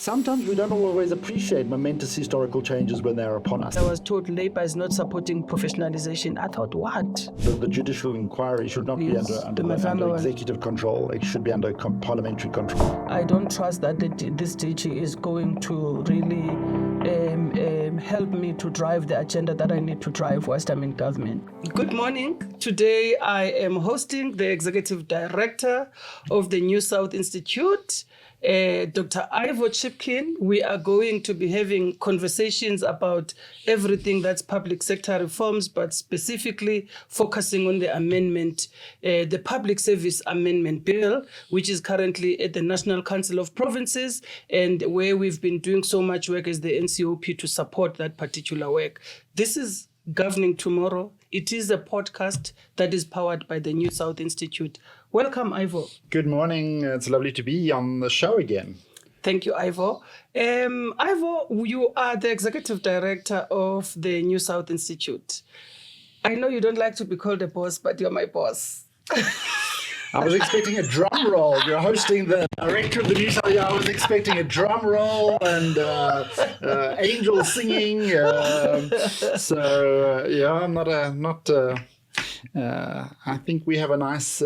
Sometimes we don't always appreciate momentous historical changes when they're upon us. I was told Labour is not supporting professionalization. I thought, what? The judicial inquiry should not be under executive control. It should be under parliamentary control. I don't trust that this DG is going to really help me to drive the agenda that I need to drive whilst I'm in government. Good morning. Today I am hosting the Executive Director of the New South Institute, Dr. Ivor Chipkin. We are going to be having conversations about everything that's public sector reforms, but specifically focusing on the amendment, the Public Service Amendment Bill, which is currently at the National Council of Provinces, and where we've been doing so much work as the NCOP to support that particular work. This is Governing Tomorrow. It is a podcast that is powered by the New South Institute. Welcome, Ivor. Good morning. It's lovely to be on the show again. Thank you, Ivor. Ivor, you are the Executive Director of the New South Institute. I know you don't like to be called a boss, but you're my boss. I was expecting a drum roll. You're hosting the director of the New South. I was expecting a drum roll and angels singing. I think we have my sense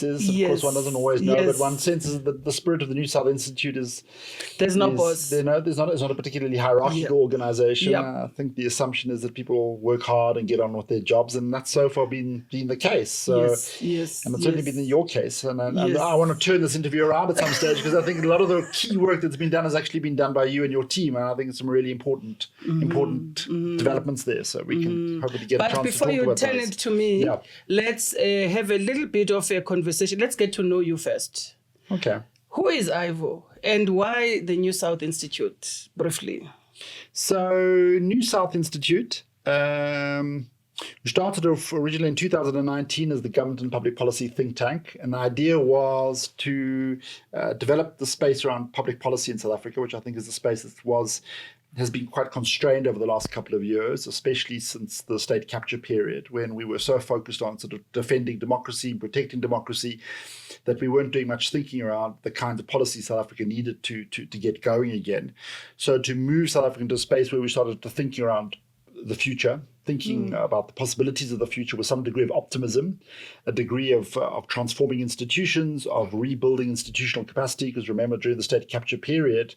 is, of course one doesn't always know, but one senses that the spirit of the New South Institute is... There's no boss. It's not a particularly hierarchical organization. I think the assumption is that people work hard and get on with their jobs, and that's so far been the case. So, and it's certainly been in your case. And I want to turn this interview around at some stage, because I think a lot of the key work that's been done has actually been done by you and your team, and I think it's some really important developments there. So we can hopefully get a chance to talk. Before you turn it to me, let's have a little bit of a conversation. Let's get to know you first. Okay. Who is Ivor and why the New South Institute, briefly? So, New South Institute, we started off originally in 2019 as the Government and Public Policy think tank. And the idea was to develop the space around public policy in South Africa, which I think is a space that has been quite constrained over the last couple of years, especially since the state capture period, when we were so focused on sort of defending democracy, protecting democracy, that we weren't doing much thinking around the kinds of policies South Africa needed to get going again. So to move South Africa into a space where we started to thinking around the future, thinking about the possibilities of the future with some degree of optimism, a degree of transforming institutions, of rebuilding institutional capacity, because remember, during the state capture period,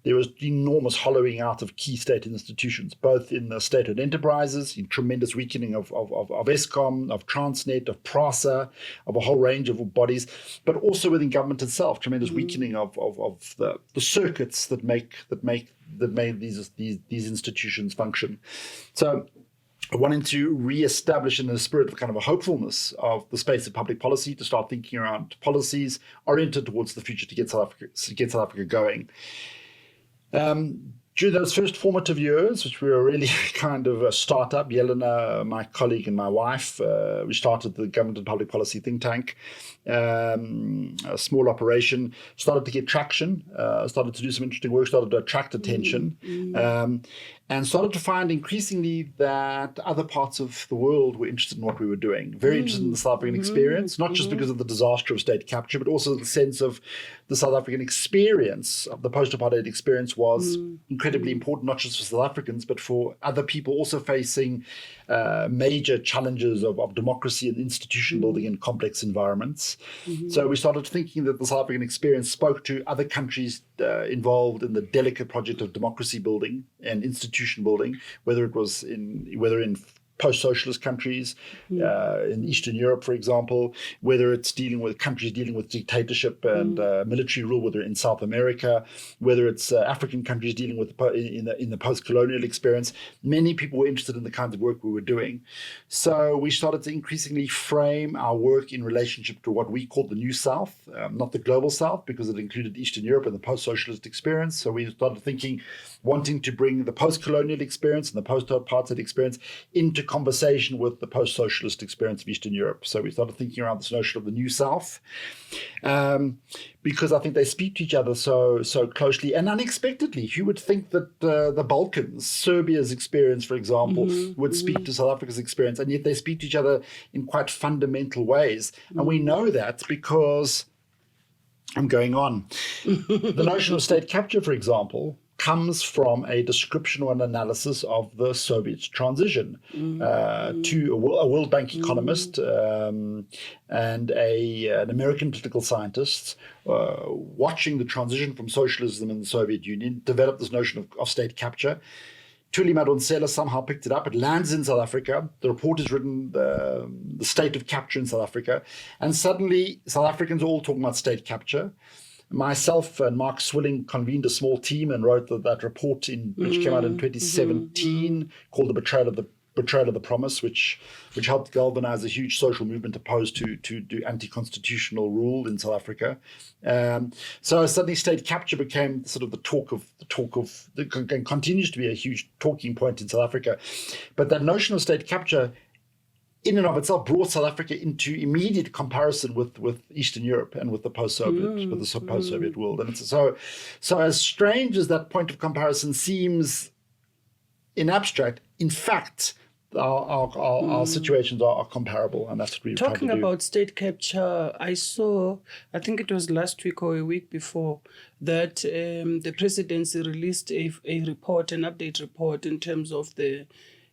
there was enormous hollowing out of key state institutions, both in the state-owned enterprises, in tremendous weakening of Eskom, of Transnet, of PRASA, of a whole range of bodies, but also within government itself, tremendous weakening of the circuits that made these institutions function. So wanting to re-establish in the spirit of kind of a hopefulness of the space of public policy, to start thinking around policies oriented towards the future to get South Africa going. During those first formative years, which we were really kind of a startup, Yelena, my colleague, and my wife, we started the Government and Public Policy think tank, a small operation, started to get traction, started to do some interesting work, started to attract attention, and started to find increasingly that other parts of the world were interested in what we were doing, very interested in the South African experience, not just because of the disaster of state capture, but also the sense of the South African experience, of the post-apartheid experience, was incredibly important, not just for South Africans, but for other people also facing major challenges of democracy and institution building in complex environments. So we started thinking that the South African experience spoke to other countries involved in the delicate project of democracy building and institution building, whether in post-socialist countries, in Eastern Europe, for example, whether it's countries dealing with dictatorship and military rule, whether in South America, whether it's African countries dealing with in the post-colonial experience. Many people were interested in the kinds of work we were doing. So we started to increasingly frame our work in relationship to what we called the New South, not the Global South, because it included Eastern Europe and the post-socialist experience. So we started thinking, wanting to bring the post-colonial experience and the post-apartheid experience into conversation with the post-socialist experience of Eastern Europe. So we started thinking around this notion of the New South, because I think they speak to each other so closely and unexpectedly. Who would think that the Balkans, Serbia's experience, for example, would speak to South Africa's experience, and yet they speak to each other in quite fundamental ways. And we know that because I'm going on. The notion of state capture, for example, comes from a description or an analysis of the Soviet transition to a World Bank economist and an American political scientist watching the transition from socialism in the Soviet Union develop this notion of state capture. Thuli Madonsela somehow picked it up. It lands in South Africa. The report is written, the state of capture in South Africa. And suddenly, South Africans are all talking about state capture. Myself and Mark Swilling convened a small team and wrote that report which came out in 2017 called The Betrayal of the Promise, which helped galvanize a huge social movement opposed to anti-constitutional rule in South Africa. So suddenly state capture became sort of the talk of and continues to be a huge talking point in South Africa. But that notion of state capture in and of itself brought South Africa into immediate comparison with Eastern Europe and with the post-Soviet world. And so as strange as that point of comparison seems in abstract, in fact, our situations are comparable, and that's what we're trying to do. Talking about state capture, I think it was last week or a week before, that the presidency released an update report in terms of the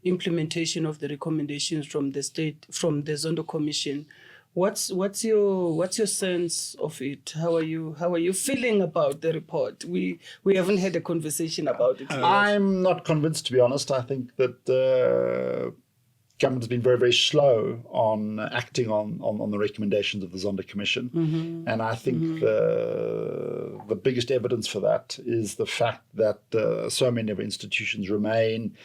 implementation of the recommendations from the Zondo Commission. What's your sense of it? How are you feeling about the report? We haven't had a conversation about it yet. I'm not convinced, to be honest. I think that government has been very, very slow on acting on the recommendations of the Zondo Commission. And I think the biggest evidence for that is the fact that so many of our institutions remain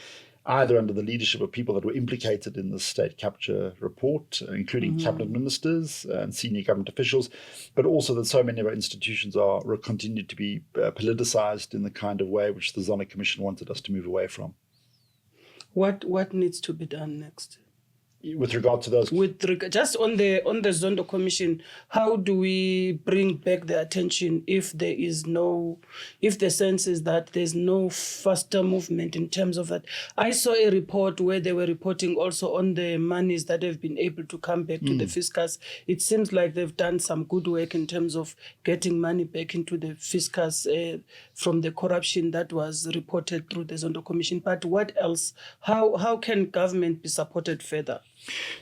either under the leadership of people that were implicated in the state capture report, including cabinet ministers and senior government officials, but also that so many of our institutions continue to be politicized in the kind of way which the Zondo Commission wanted us to move away from. What needs to be done next? With regard to those, just on the Zondo Commission, how do we bring back the attention if the sense is that there's no faster movement in terms of that? I saw a report where they were reporting also on the monies that have been able to come back to the fiscus. It seems like they've done some good work in terms of getting money back into the fiscus from the corruption that was reported through the Zondo Commission. But what else? How can government be supported further?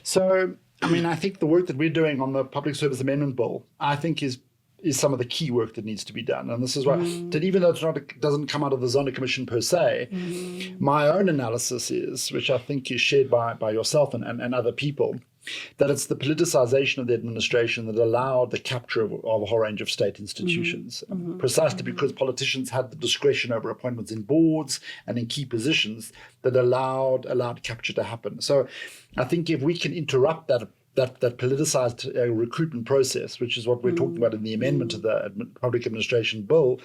So, I think the work that we're doing on the Public Service Amendment Bill, I think is some of the key work that needs to be done. And this is why, that even though it doesn't come out of the Zondo Commission per se, my own analysis is, which I think is shared by yourself and other people, that it's the politicization of the administration that allowed the capture of a whole range of state institutions, precisely because politicians had the discretion over appointments in boards and in key positions that allowed capture to happen. So I think if we can interrupt that politicized recruitment process, which is what we're talking about in the amendment to the Public Administration Bill,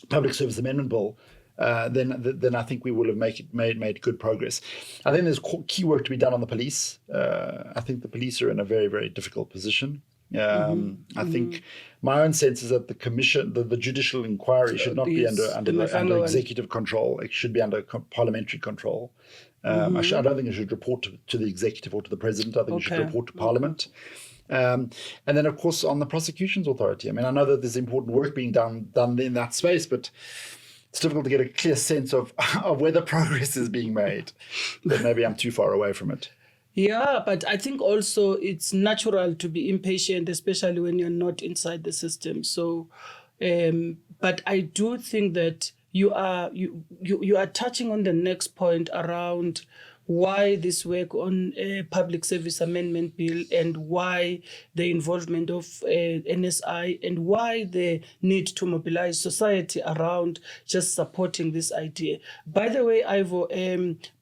Public Service Amendment Bill, then I think we will have made good progress. I think there's key work to be done on the police. I think the police are in a very, very difficult position. I think my own sense is that the commission, the judicial inquiry, should not be under executive control. It should be under parliamentary control. I don't think it should report to the executive or to the president. I think it should report to Parliament. And then, of course, on the prosecutions authority. I know that there's important work being done in that space, but it's difficult to get a clear sense of whether progress is being made. But maybe I'm too far away from it. Yeah, but I think also it's natural to be impatient, especially when you're not inside the system. So, but I do think that you are touching on the next point around why this work on a public service amendment bill and why the involvement of NSI and why the need to mobilize society around just supporting this idea. By the way, Ivor,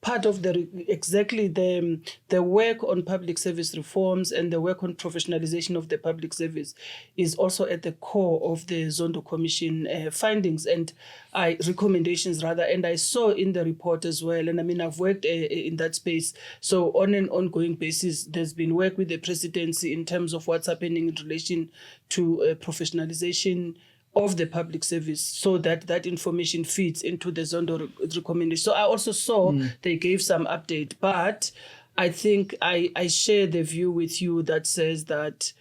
part of the work on public service reforms and the work on professionalization of the public service is also at the core of the Zondo Commission findings and recommendations rather. And I saw in the report as well, and I've worked in that space. So on an ongoing basis, there's been work with the presidency in terms of what's happening in relation to professionalization of the public service so that information feeds into the Zondo recommendation. So I also saw they gave some update, but I think I share the view with you that says that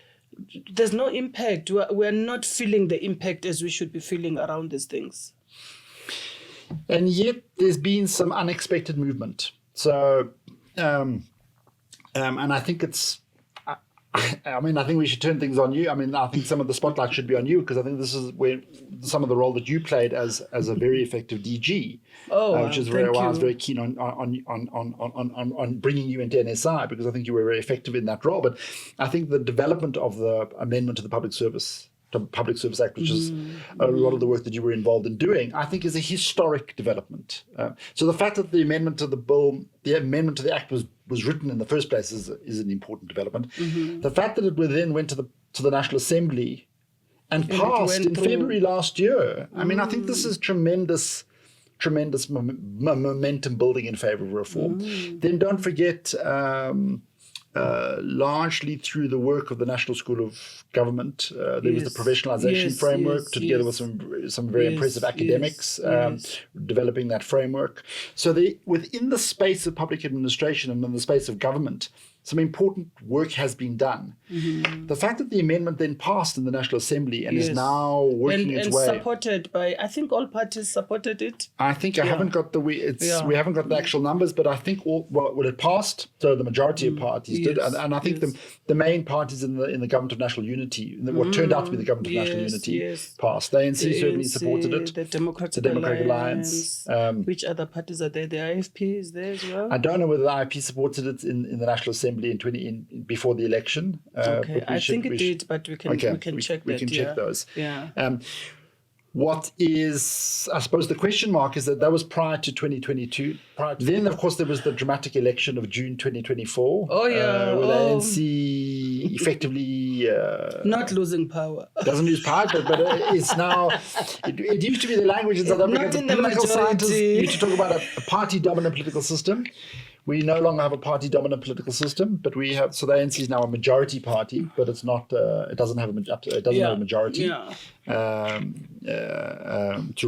there's no impact. We're not feeling the impact as we should be feeling around these things. And yet there's been some unexpected movement. So, and I think I think we should turn things on you. I mean, I think some of the spotlight should be on you, because I think this is where some of the role that you played as a very effective DG, which is I was very keen on bringing you into NSI, because I think you were very effective in that role. But I think the development of the amendment to the Public Service Act, which is a lot of the work that you were involved in doing, I think is a historic development. So the fact that the amendment to the Act was written in the first place is an important development. The fact that it then went to the National Assembly and passed in February last year, I mean, I think this is tremendous momentum building in favor of reform. Then don't forget, largely through the work of the National School of Government, there was the professionalization framework together with some very impressive academics developing that framework. So within the space of public administration and in the space of government, some important work has been done. The fact that the amendment then passed in the National Assembly and is now working its way, supported by, I think all parties supported it. I think I haven't got we haven't got the actual numbers, but I think it passed. So the majority of parties did, and I think the main parties in the Government of National Unity, what turned out to be the Government of National Unity, passed. The ANC certainly supported it. The Democratic Alliance. Which other parties are there? The IFP is there as well. I don't know whether the IFP supported it in the National Assembly before the election. I think it did, but we can check that. We can check those. Yeah. What is, I suppose, the question mark is that was prior to 2022. Then, of course, there was the dramatic election of June 2024. Oh, yeah. Where the ANC effectively... not losing power. Doesn't lose power, but it's now... It used to be the language in South Africa. Not in the the political scientists majority. used to talk about a party-dominant political system. We no longer have a party-dominant political system, but we have. So the ANC is now a majority party, but it's not. It doesn't have a majority to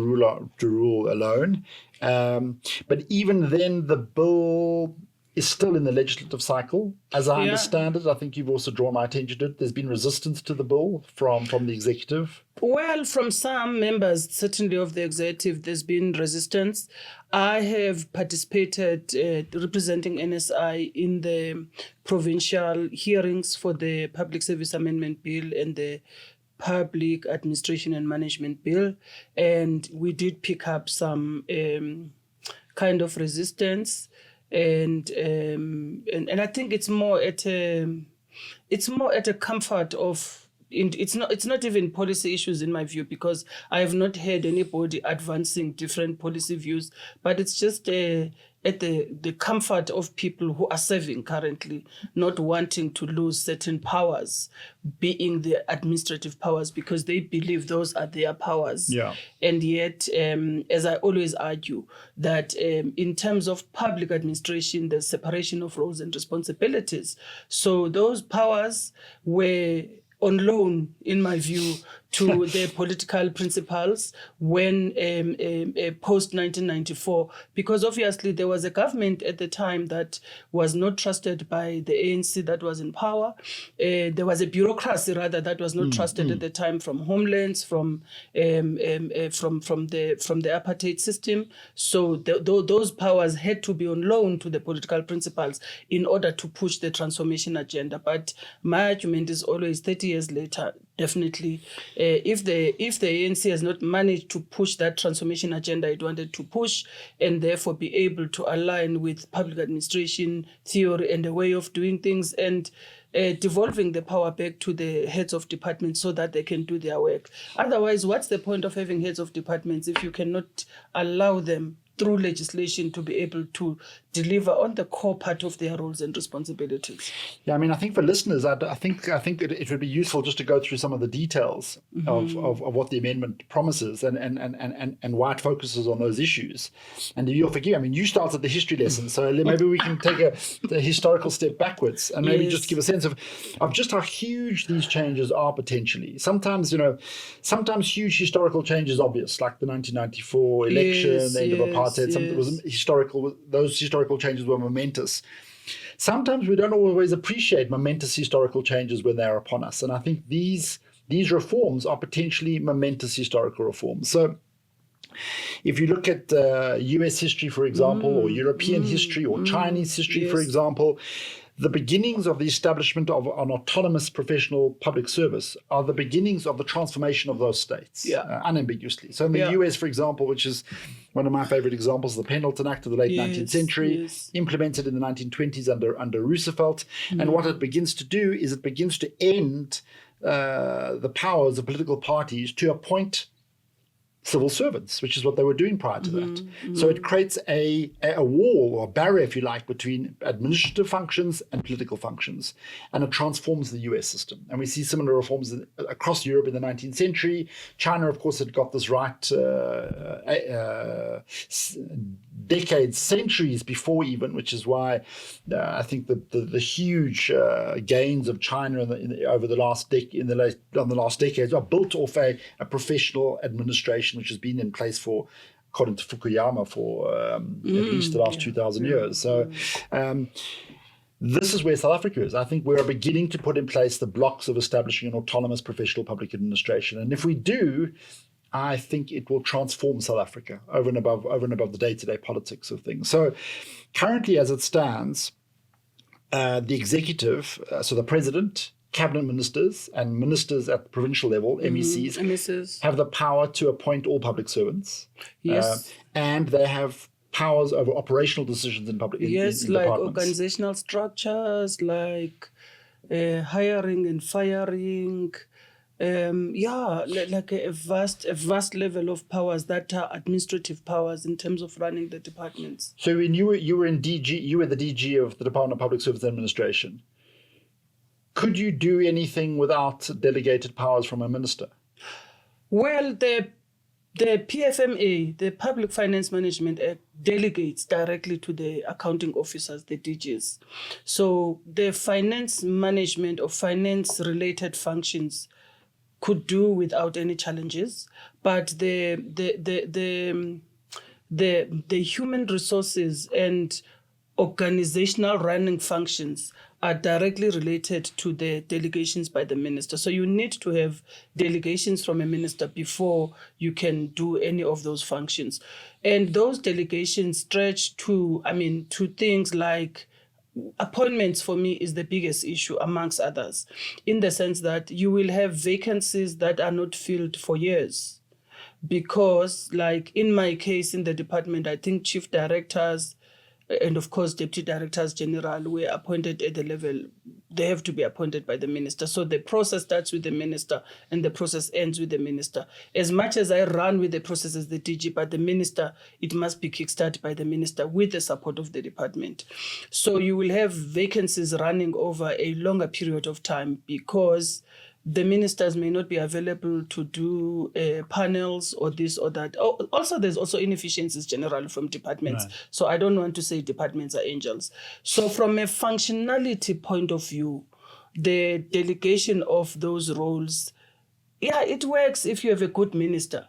rule alone. But even then, the bill is still in the legislative cycle, as I understand it. I think you've also drawn my attention to it. There's been resistance to the bill from the executive. Well, from some members, certainly of the executive, there's been resistance. I have participated representing NSI in the provincial hearings for the Public Service Amendment Bill and the Public Administration and Management Bill, and we did pick up some kind of resistance, and I think it's more at a comfort of. It's not even policy issues in my view, because I have not heard anybody advancing different policy views, but it's just at the comfort of people who are serving currently, not wanting to lose certain powers, being the administrative powers, because they believe those are their powers. Yeah. And yet, as I always argue, that in terms of public administration, there's separation of roles and responsibilities. So those powers were on loan, in my view, to the political principals when post-1994, because obviously there was a government at the time that was not trusted by the ANC that was in power. There was a bureaucracy, rather, that was not trusted at the time from homelands, from the apartheid system. So those powers had to be on loan to the political principals in order to push the transformation agenda. But my argument is always 30 years later, definitely, if the ANC has not managed to push that transformation agenda it wanted to push, and therefore be able to align with public administration theory and the way of doing things, and devolving the power back to the heads of departments so that they can do their work. Otherwise, what's the point of having heads of departments if you cannot allow them through legislation to be able to deliver on the core part of their roles and responsibilities? Yeah, I mean, I think for listeners, I think it would be useful just to go through some of the details of what the amendment promises and why it focuses on those issues. And if you'll forgive, I mean, you started the history lesson, so maybe we can take a historical step backwards and maybe just give a sense of just how huge these changes are potentially. Sometimes huge historical change is obvious, like the 1994 election, the end of apartheid. Something was historical. Those historical changes were momentous. sometimes we don't always appreciate momentous historical changes when they're upon us. And I think these reforms are potentially momentous historical reforms. So if you look at US history, for example, or European history, or Chinese history, for example, the beginnings of the establishment of an autonomous professional public service are the beginnings of the transformation of those states, unambiguously. So in the US, for example, which is one of my favorite examples, the Pendleton Act of the late 19th century, implemented in the 1920s under Roosevelt. And what it begins to do is it begins to end the powers of political parties to appoint civil servants, which is what they were doing prior to that. So it creates a wall or a barrier, if you like, between administrative functions and political functions, and it transforms the US system. And we see similar reforms across Europe in the 19th century. China, of course, had got this right decades, centuries before even, which is why I think the huge gains of China over the last decades are built off a professional administration which has been in place for, according to Fukuyama, for at least the last 2,000 years. So this is where South Africa is. I think we are beginning to put in place the blocks of establishing an autonomous professional public administration. And if we do, I think it will transform South Africa over and above the day-to-day politics of things. So currently, as it stands, the executive, so the president, cabinet ministers, and ministers at the provincial level, MECs, have the power to appoint all public servants. Yes. And they have powers over operational decisions in public in like departments. Organizational structures, like hiring and firing. Like a vast level of powers that are administrative powers in terms of running the departments. So when you were in DG, you were the DG of the Department of Public Service Administration. Could you do anything without delegated powers from a minister? Well, the PFMA, the Public Finance Management Act, delegates directly to the accounting officers, the DGs. So the finance management or finance-related functions could do without any challenges, but the human resources and organizational running functions are directly related to the delegations by the minister. So you need to have delegations from a minister before you can do any of those functions. And those delegations stretch to things like appointments. For me, is the biggest issue amongst others, in the sense that you will have vacancies that are not filled for years. Because like in my case in the department, I think chief directors and of course deputy directors general were appointed at the level, they have to be appointed by the minister. So the process starts with the minister and the process ends with the minister. As much as I run with the process as the DG, but the minister, it must be kickstarted by the minister with the support of the department. So you will have vacancies running over a longer period of time because the ministers may not be available to do panels or this or that. Also, there's also inefficiencies generally from departments. Right. So I don't want to say departments are angels. So from a functionality point of view, the delegation of those roles, it works if you have a good minister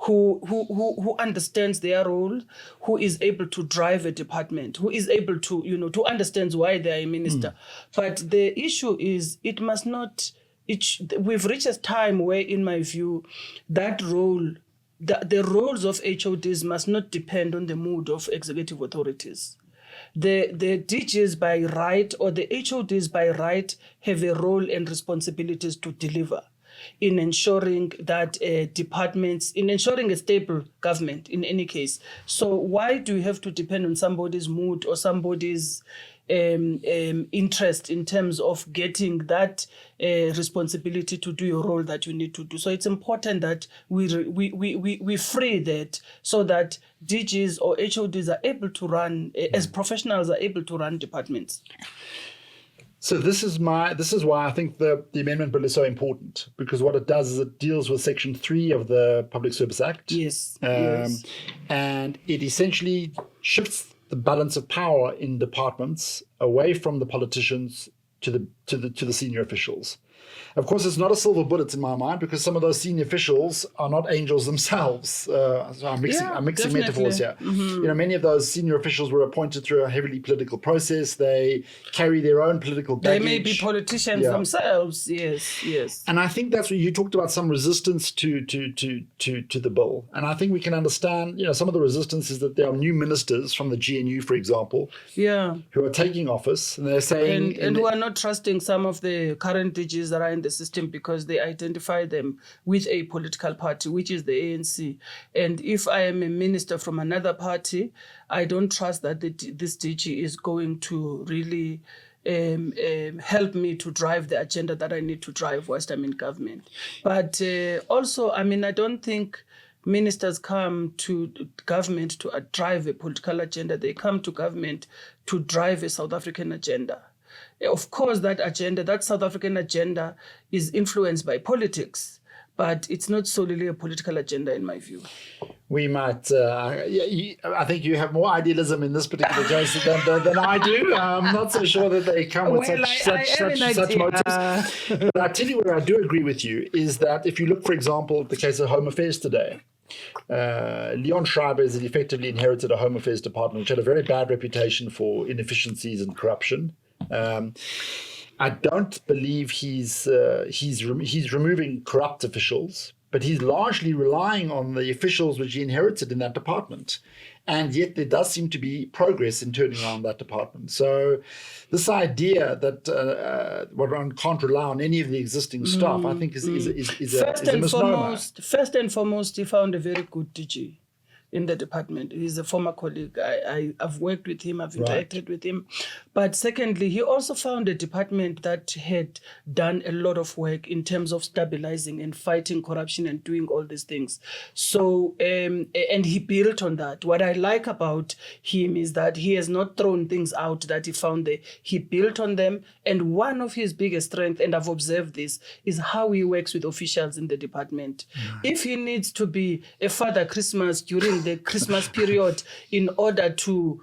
who understands their role, who is able to drive a department, who is able to, to understand why they are a minister. But the issue is it must not... we've reached a time where, in my view, that role, the roles of HODs must not depend on the mood of executive authorities. The DGs by right or the HODs by right have a role and responsibilities to deliver in ensuring that departments, in ensuring a stable government in any case. So why do you have to depend on somebody's mood or somebody's interest in terms of getting that responsibility to do your role that you need to do? So it's important that we free that so that DGs or HODs are able to run, as professionals are able to run departments. So this is why I think the amendment bill is so important, because what it does is it deals with Section 3 of the Public Service Act. Yes. And it essentially shifts the balance of power in departments away from the politicians to the senior officials. Of course, it's not a silver bullet in my mind because some of those senior officials are not angels themselves. So I'm mixing metaphors here. Many of those senior officials were appointed through a heavily political process. They carry their own political baggage. They may be politicians themselves. Yes. And I think that's what you talked about, some resistance to the bill. And I think we can understand, some of the resistance is that there are new ministers from the GNU, for example, who are taking office, and they're saying... And who are not trusting some of the current DGs that are in the system because they identify them with a political party, which is the ANC. And if I am a minister from another party, I don't trust that this DG is going to really help me to drive the agenda that I need to drive whilst I'm in government. But also, I don't think ministers come to government to drive a political agenda. They come to government to drive a South African agenda. Of course, that agenda, that South African agenda, is influenced by politics, but it's not solely a political agenda in my view. We might, I think you have more idealism in this particular case than I do. I'm not so sure that they come with such motives. But I tell you where I do agree with you is that if you look, for example, at the case of Home Affairs today, Leon Schreiber has effectively inherited a Home Affairs department which had a very bad reputation for inefficiencies and corruption. I don't believe he's removing corrupt officials, but he's largely relying on the officials which he inherited in that department. And yet there does seem to be progress in turning around that department. So this idea that one can't rely on any of the existing staff, I think is a misnomer. First and foremost, he found a very good DG in the department. He's a former colleague. I've worked with him, I've interacted with him. But secondly, he also found a department that had done a lot of work in terms of stabilizing and fighting corruption and doing all these things. So, and he built on that. What I like about him is that he has not thrown things out that he found there. He built on them. And one of his biggest strengths, and I've observed this, is how he works with officials in the department. If he needs to be a Father Christmas during the Christmas period in order to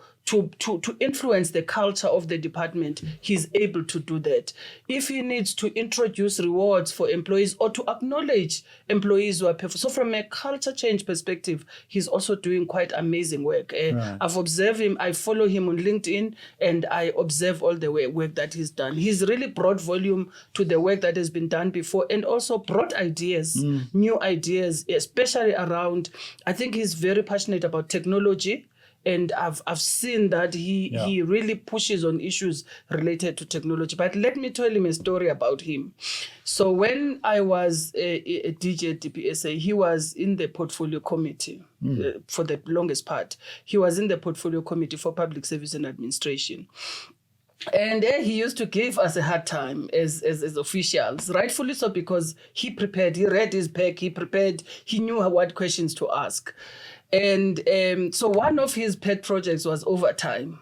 influence the culture of the department, he's able to do that. If he needs to introduce rewards for employees or to acknowledge employees who are performing. So from a culture change perspective, he's also doing quite amazing work. I've observed him, I follow him on LinkedIn, and I observe all the work that he's done. He's really brought volume to the work that has been done before and also brought ideas, new ideas, especially around, I think he's very passionate about technology. And I've seen that he really pushes on issues related to technology. But let me tell him a story about him. So when I was a DJ at DPSA, he was in the portfolio committee for the longest part. He was in the portfolio committee for public service and administration. And he used to give us a hard time as officials, rightfully so, because he prepared, he read his pack, he knew what questions to ask. And so one of his pet projects was overtime.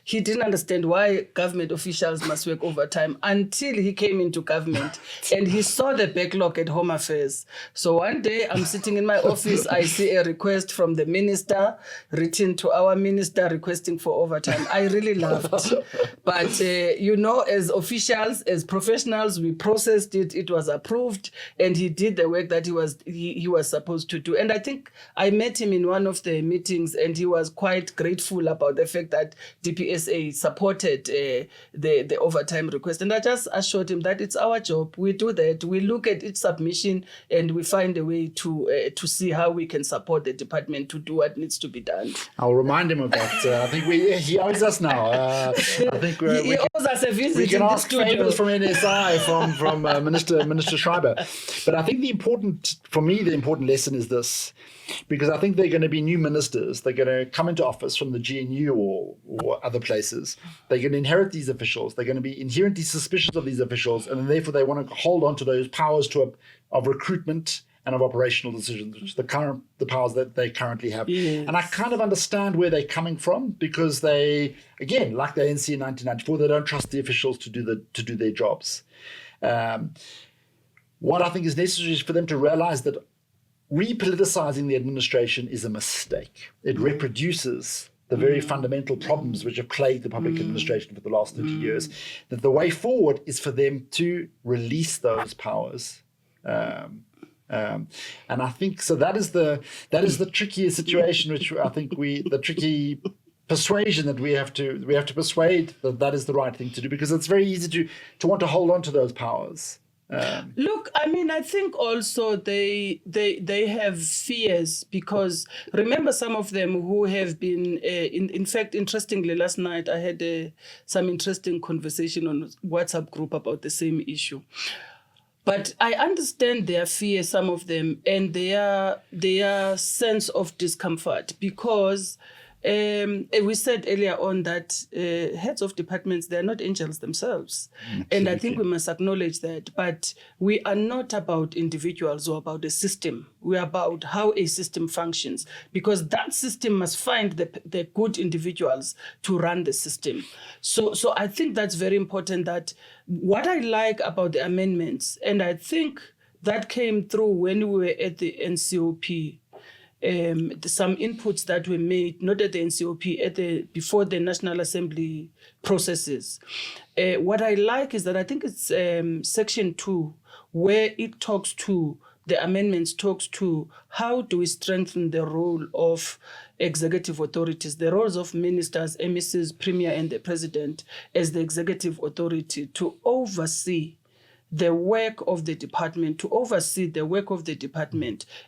He didn't understand why government officials must work overtime until he came into government and he saw the backlog at Home Affairs. So one day I'm sitting in my office, I see a request from the minister written to our minister requesting for overtime. I really laughed. But, as officials, as professionals, we processed it, it was approved, and he did the work that he was supposed to do. And I think I met him in one of the meetings and he was quite grateful about the fact that DPSA supported the overtime request. And I just assured him that it's our job. We do that. We look at each submission and we find a way to see how we can support the department to do what needs to be done. I'll remind him of that. I think he owes us now. I think he owes us a visit. We can ask favors from NSI, from Minister Schreiber. But I think the important lesson is this. Because I think they're going to be new ministers. They're going to come into office from the GNU or other places. They're going to inherit these officials. They're going to be inherently suspicious of these officials, and therefore they want to hold on to those powers of recruitment and of operational decisions, which are the powers that they currently have. Yes. And I kind of understand where they're coming from, because they, again, like the ANC in 1994, they don't trust the officials to do their jobs. What I think is necessary is for them to realize that repoliticizing the administration is a mistake. It reproduces the very fundamental problems which have plagued the public administration for the last 30 years, that the way forward is for them to release those powers. And I think so. That is the tricky situation, which I think the tricky persuasion that we have to persuade that is the right thing to do, because it's very easy to want to hold on to those powers. Look, I mean, I think also they have fears, because remember some of them who have been, in fact, interestingly, last night I had some interesting conversation on WhatsApp group about the same issue. But I understand their fear, some of them, and their sense of discomfort, because we said earlier on that heads of departments, they're not angels themselves. Absolutely. And I think we must acknowledge that. But we are not about individuals or about a system. We are about how a system functions, because that system must find the good individuals to run the system. So I think that's very important. That what I like about the amendments, and I think that came through when we were at the NCOP, some inputs that were made, not at the NCOP, before the National Assembly processes. What I like is that I think it's Section 2, where the amendments talks to how do we strengthen the role of executive authorities, the roles of ministers, MECs, Premier, and the President as the executive authority to oversee the work of the department,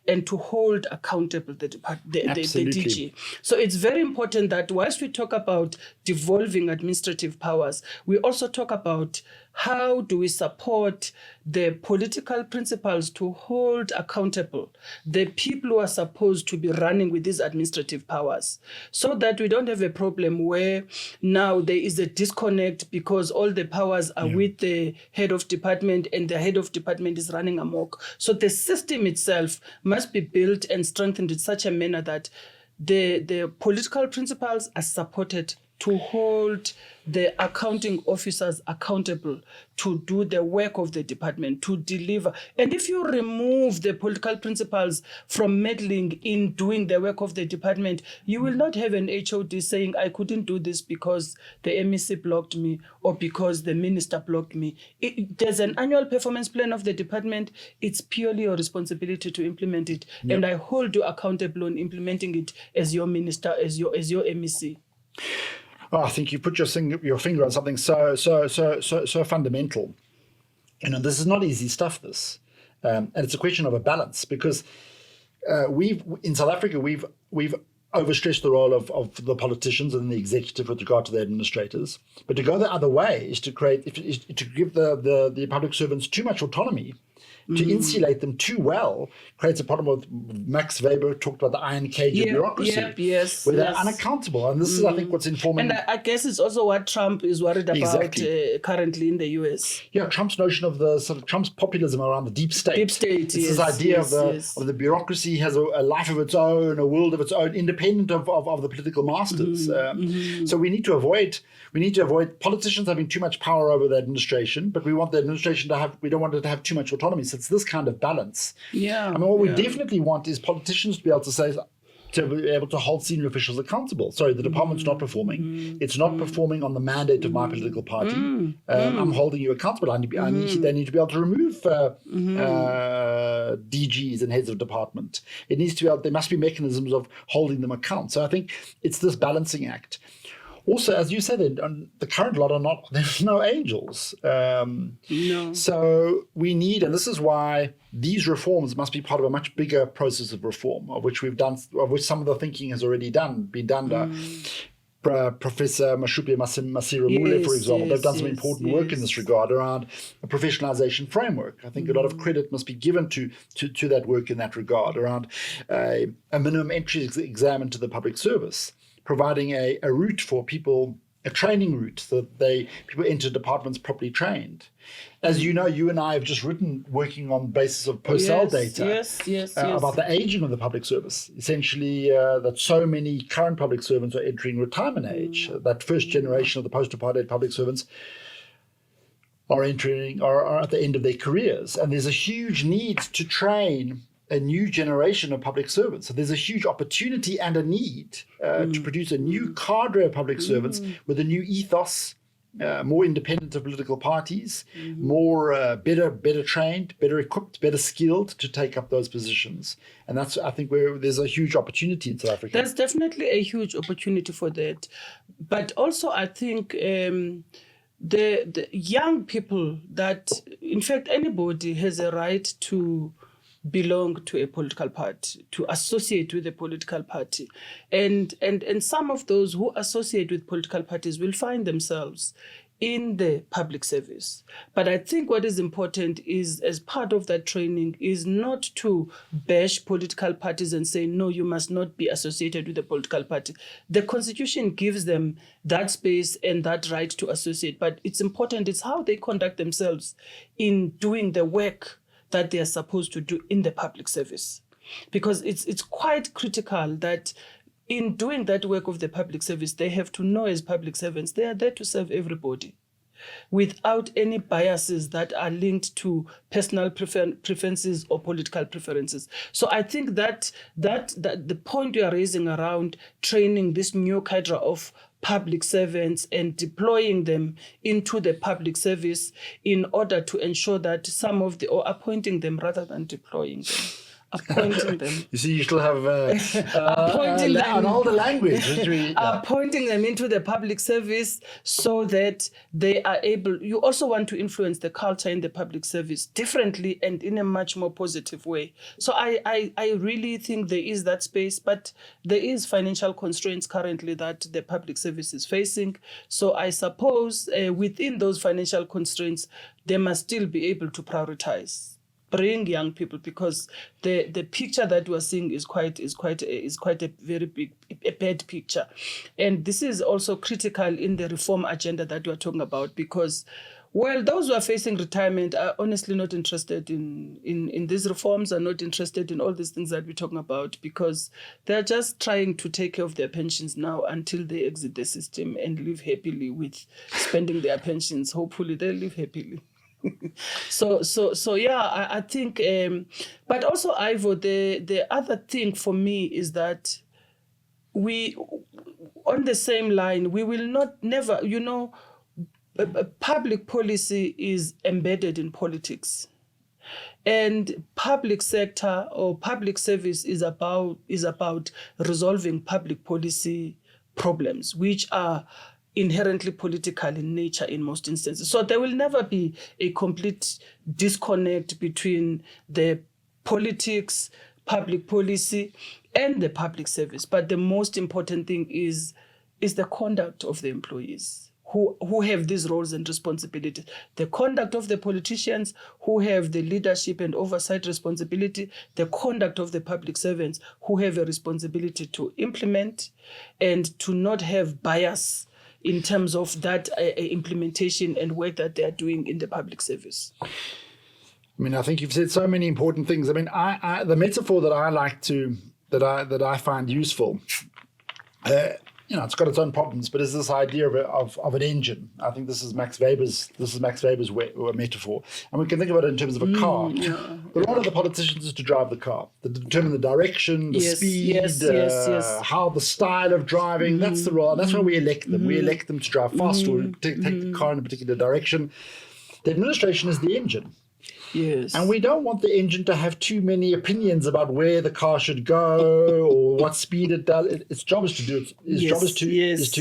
and to hold accountable the DG. So it's very important that whilst we talk about devolving administrative powers, we also talk about how do we support the political principles to hold accountable the people who are supposed to be running with these administrative powers, so that we don't have a problem where now there is a disconnect because all the powers are with the head of department and the head of department is running amok. So the system itself must be built and strengthened in such a manner that the political principles are supported to hold the accounting officers accountable to do the work of the department, to deliver. And if you remove the political principles from meddling in doing the work of the department, you will not have an HOD saying, I couldn't do this because the MEC blocked me or because the minister blocked me. There's an annual performance plan of the department. It's purely your responsibility to implement it. Yep. And I hold you accountable on implementing it as your minister, as your MEC. Oh, I think you put your finger on something so fundamental. This is not easy stuff, this. And it's a question of a balance, because in South Africa, we've overstressed the role of the politicians and the executive with regard to the administrators. But to go the other way is to give the public servants too much autonomy, to insulate them too well, creates a problem with Max Weber talked about the iron cage of bureaucracy, where they're unaccountable. And this is, I think, what's informing. And I guess it's also what Trump is worried about currently in the US. Yeah, Trump's notion of the sort of Trump's populism around the deep state. Deep state, it's this idea of the bureaucracy has a life of its own, a world of its own, independent of the political masters. So we need to avoid politicians having too much power over the administration, but we want the administration we don't want it to have too much autonomy. So it's this kind of balance. Yeah. I mean, what we definitely want is politicians to be able to say, to be able to hold senior officials accountable. Sorry, the department's not performing. It's not performing on the mandate of my political party. I'm holding you accountable. They need to be able to remove DGs and heads of department. There must be mechanisms of holding them account. So I think it's this balancing act. Also, as you said, the current lot there's no angels. No. So we need, and this is why these reforms must be part of a much bigger process of reform, of which some of the thinking has already been done. Professor Mashupia Masiramule, for example, they've done some important work in this regard around a professionalization framework. I think a lot of credit must be given to that work in that regard, around a minimum entry exam into the public service, providing a route for people, a training route, so that people enter departments properly trained. As you know, you and I have just working on the basis of post-sale data about the aging of the public service. Essentially, that so many current public servants are entering retirement age. That first generation of the post-apartheid public servants are at the end of their careers. And there's a huge need to train a new generation of public servants. So there's a huge opportunity and a need to produce a new cadre of public servants with a new ethos, more independent of political parties, more better trained, better equipped, better skilled to take up those positions. And that's, I think, where there's a huge opportunity in South Africa. There's definitely a huge opportunity for that. But also, I think the young people that, in fact, anybody has a right to belong to a political party, to associate with a political party. And some of those who associate with political parties will find themselves in the public service. But I think what is important is, as part of that training, is not to bash political parties and say, no, you must not be associated with a political party. The Constitution gives them that space and that right to associate. But it's important, it's how they conduct themselves in doing the work that they are supposed to do in the public service. Because it's quite critical that in doing that work of the public service, they have to know, as public servants, they are there to serve everybody without any biases that are linked to personal preferences or political preferences. So I think that the point you are raising around training this new cadre of public servants and deploying them into the public service in order to ensure that or appointing them rather than deploying them. Appointing them. You see, you still have appointing them, an older language. Appointing them into the public service so that they are able. You also want to influence the culture in the public service differently and in a much more positive way. So I really think there is that space, but there is financial constraints currently that the public service is facing. So I suppose within those financial constraints, they must still be able to prioritize. Bring young people, because the picture that we're seeing is quite a very bad picture, and this is also critical in the reform agenda that we're talking about. Because, well, those who are facing retirement are honestly not interested in these reforms, are not interested in all these things that we're talking about, because they're just trying to take care of their pensions now until they exit the system and live happily with spending their pensions. Hopefully, they'll live happily. So yeah, I think, but also, Ivor, the other thing for me is that we, on the same line, we will never, public policy is embedded in politics, and public sector or public service is about resolving public policy problems, which are inherently political in nature in most instances. So there will never be a complete disconnect between the politics, public policy, and the public service. But the most important thing is the conduct of the employees who have these roles and responsibilities. The conduct of the politicians who have the leadership and oversight responsibility, the conduct of the public servants who have a responsibility to implement and to not have bias in terms of that implementation and work that they are doing in the public service. I mean, I think you've said so many important things. I mean, I the metaphor that I like to, that I find useful, it's got its own problems, but it's this idea of an engine. I think this is Max Weber's metaphor, and we can think about it in terms of a car. The role of the politicians is to drive the car, to determine the direction, the speed, how the style of driving. That's the role. That's why we elect them. We elect them to drive fast or take the car in a particular direction. The administration is the engine. Yes. And we don't want the engine to have too many opinions about where the car should go or what speed it does. Its job is to do it. Its job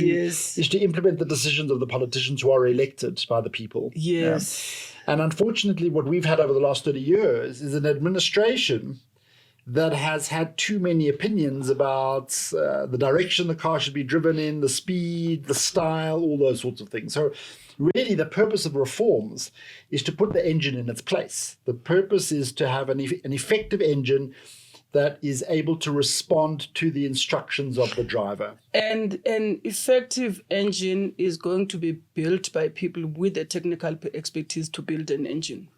is to implement the decisions of the politicians who are elected by the people. Yes. And unfortunately, what we've had over the last 30 years is an administration that has had too many opinions about the direction the car should be driven in, the speed, the style, all those sorts of things. So really, the purpose of reforms is to put the engine in its place. The purpose is to have an effective engine that is able to respond to the instructions of the driver. And an effective engine is going to be built by people with the technical expertise to build an engine.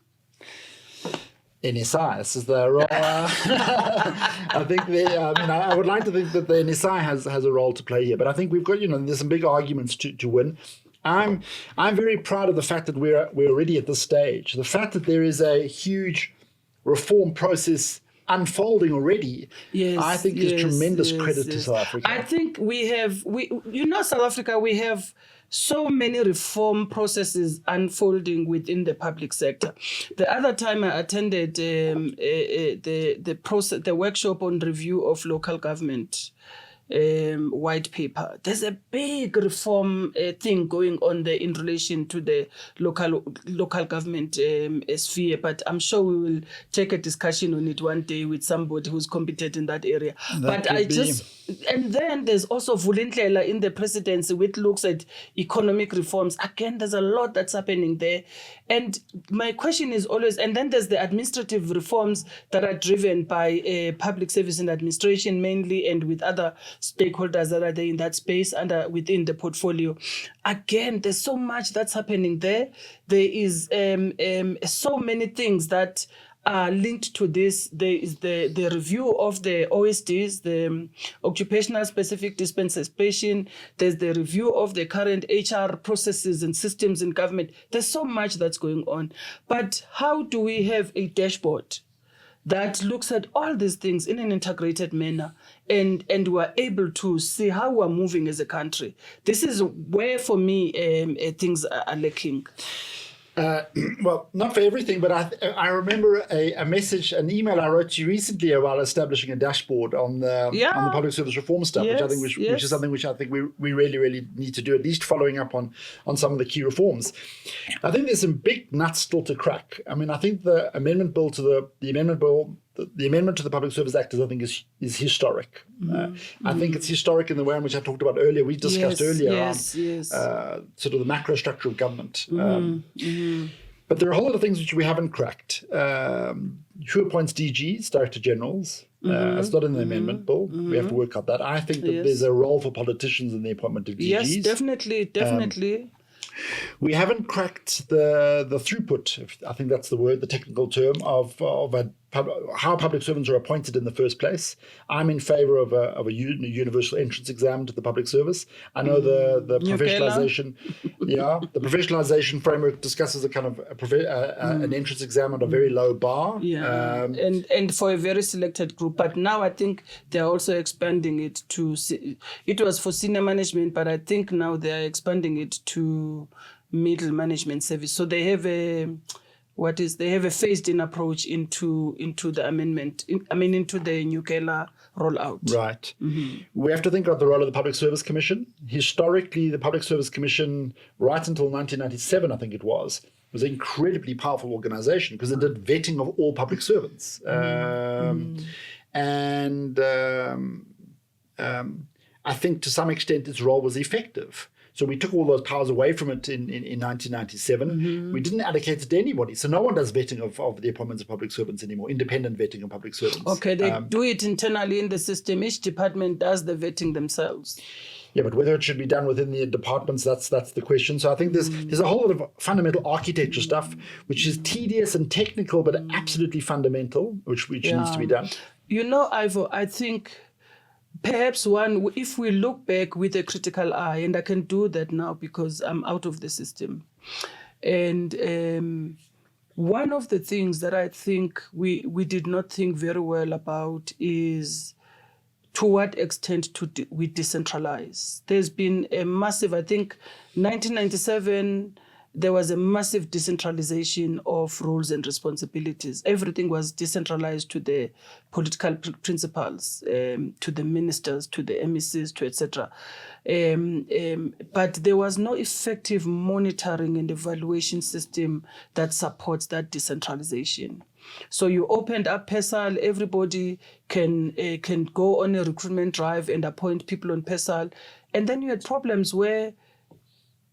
NSI, this is the role. I think I would like to think that the NSI has a role to play here, but I think we've got, there's some big arguments to win. I'm very proud of the fact that we're already at this stage. The fact that there is a huge reform process unfolding already, Yes, I think is tremendous credit to South Africa. I think South Africa, we have so many reform processes unfolding within the public sector. The other time I attended the workshop on review of local government white paper. There's a big reform thing going on there in relation to the local government sphere, but I'm sure we will take a discussion on it one day with somebody who's competent in that area. And then there's also Vulindlela in the presidency, which looks at economic reforms. Again, there's a lot that's happening there. And my question is always, and then there's the administrative reforms that are driven by public service and administration mainly, and with other stakeholders that are there in that space and within the portfolio. Again, there's so much that's happening there. There is so many things that are linked to this. There is the review of the OSDs, the occupational specific dispensation. There's the review of the current HR processes and systems in government. There's so much that's going on. But how do we have a dashboard that looks at all these things in an integrated manner, and we're able to see how we're moving as a country? This is where, for me, things are lacking. Well, not for everything, but I remember a message, an email I wrote to you recently about establishing a dashboard on the public service reform stuff, which is something which I think we really, really need to do, at least following up on some of the key reforms. I think there's some big nuts still to crack. I mean, I think the amendment to the Public Service Act I think is historic. I think it's historic in the way in which I talked about earlier. We discussed earlier around sort of the macro structure of government. But there are a whole lot of things which we haven't cracked. Who appoints DGs, Director Generals? It's not in the amendment bill. We have to work out that. I think that there's a role for politicians in the appointment of DGs. Yes, definitely. We haven't cracked the throughput, I think that's the word, the technical term, of how public servants are appointed in the first place. I'm in favor of a universal entrance exam to the public service. I know the professionalization, the professionalization framework discusses a kind of an entrance exam at a very low bar. And for a very selected group. But now I think they're also expanding it to, it was for senior management, but I think now they're expanding it to middle management service. So they have a phased-in approach into the amendment, into the Nukela rollout. Right. We have to think about the role of the Public Service Commission. Historically, the Public Service Commission, right until 1997, I think it was an incredibly powerful organization because it did vetting of all public servants. I think to some extent its role was effective. So we took all those powers away from it in 1997. We didn't allocate it to anybody. So no one does vetting of the appointments of public servants anymore, independent vetting of public servants. Okay, they do it internally in the system. Each department does the vetting themselves. Yeah, but whether it should be done within the departments, that's the question. So I think there's a whole lot of fundamental architecture stuff, which is tedious and technical, but absolutely fundamental, which needs to be done. You know, Ivor, I think perhaps if we look back with a critical eye, and I can do that now because I'm out of the system. And one of the things that I think we did not think very well about is to what extent we decentralize. There's been a massive, I think 1997, there was a massive decentralization of roles and responsibilities. Everything was decentralized to the political principals, to the ministers, to the MECs, to etc. But there was no effective monitoring and evaluation system that supports that decentralization. So you opened up PESAL, everybody can go on a recruitment drive and appoint people on PESAL. And then you had problems where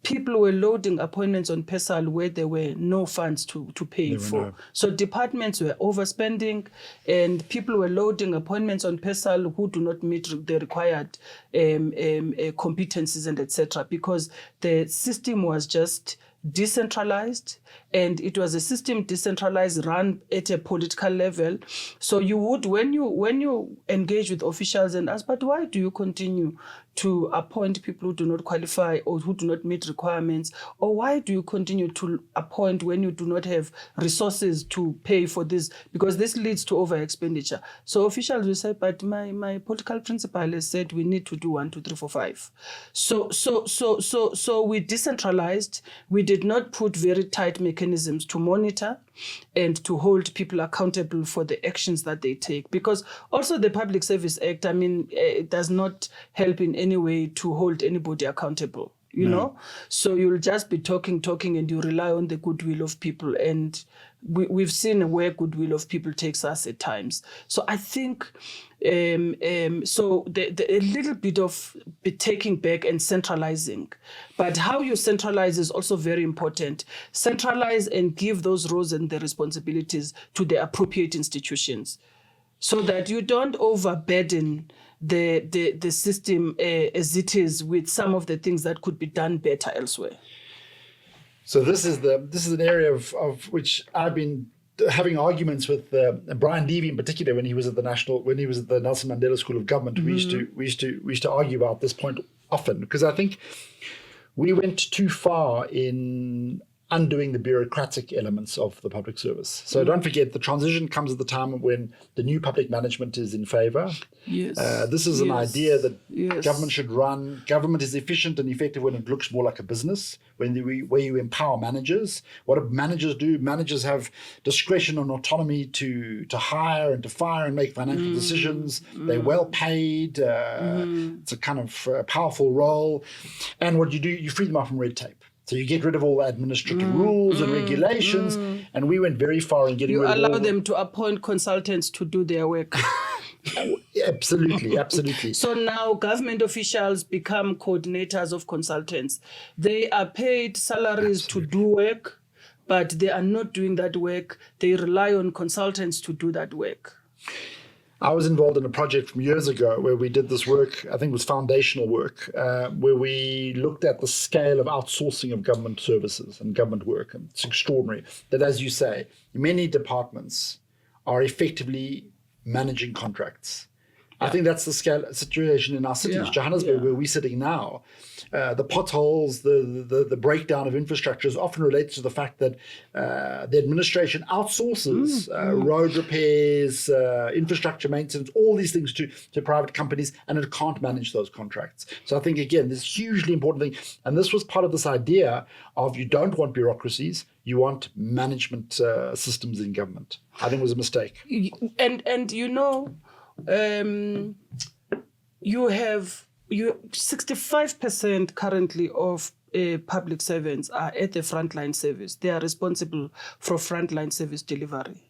people were loading appointments on PESAL where there were no funds to pay for. No. So departments were overspending and people were loading appointments on PESAL who do not meet the required competencies and etc. because the system was just decentralized, and it was a system decentralized, run at a political level. So you would, when you engage with officials and ask, but why do you continue to appoint people who do not qualify or who do not meet requirements, or why do you continue to appoint when you do not have resources to pay for this, because this leads to over expenditure. So officials will say, but my political principal has said we need to do 1, 2, 3, 4, 5. So we decentralized. We did not put very tight mechanisms to monitor and to hold people accountable for the actions that they take, because also the Public Service Act, I mean, it does not help in any way to hold anybody accountable, you know? So you'll just be talking, and you rely on the goodwill of people. And we've seen where goodwill of people takes us at times. So I think, so a little bit of taking back and centralizing, but how you centralize is also very important. Centralize and give those roles and the responsibilities to the appropriate institutions, so that you don't overburden the system as it is with some of the things that could be done better elsewhere. So this is an area of which I've been having arguments with Brian Levy in particular when he was at the Nelson Mandela School of Government. We used to argue about this point often, because I think we went too far in undoing the bureaucratic elements of the public service. So don't forget, the transition comes at the time when the new public management is in favor. Yes. This is an idea that government should run. Government is efficient and effective when it looks more like a business, where you empower managers. What do managers do? Managers have discretion and autonomy to hire and to fire and make financial decisions. They're well paid. It's a kind of powerful role. And what you do, you free them up from red tape. So you get rid of all the administrative rules and regulations, and we went very far in getting rid of all. You allow them to appoint consultants to do their work. Absolutely. So now government officials become coordinators of consultants. They are paid salaries to do work, but they are not doing that work. They rely on consultants to do that work. I was involved in a project from years ago where we did this work, I think it was foundational work, where we looked at the scale of outsourcing of government services and government work. And it's extraordinary that, as you say, many departments are effectively managing contracts. I think that's the situation in our cities. Johannesburg, where we're sitting now, the potholes, the breakdown of infrastructure is often related to the fact that the administration outsources road repairs, infrastructure maintenance, all these things to private companies, and it can't manage those contracts. So I think, again, this hugely important thing. And this was part of this idea of you don't want bureaucracies, you want management systems in government. I think it was a mistake. And you know, you have 65% currently of public servants are at the frontline service. They are responsible for frontline service delivery.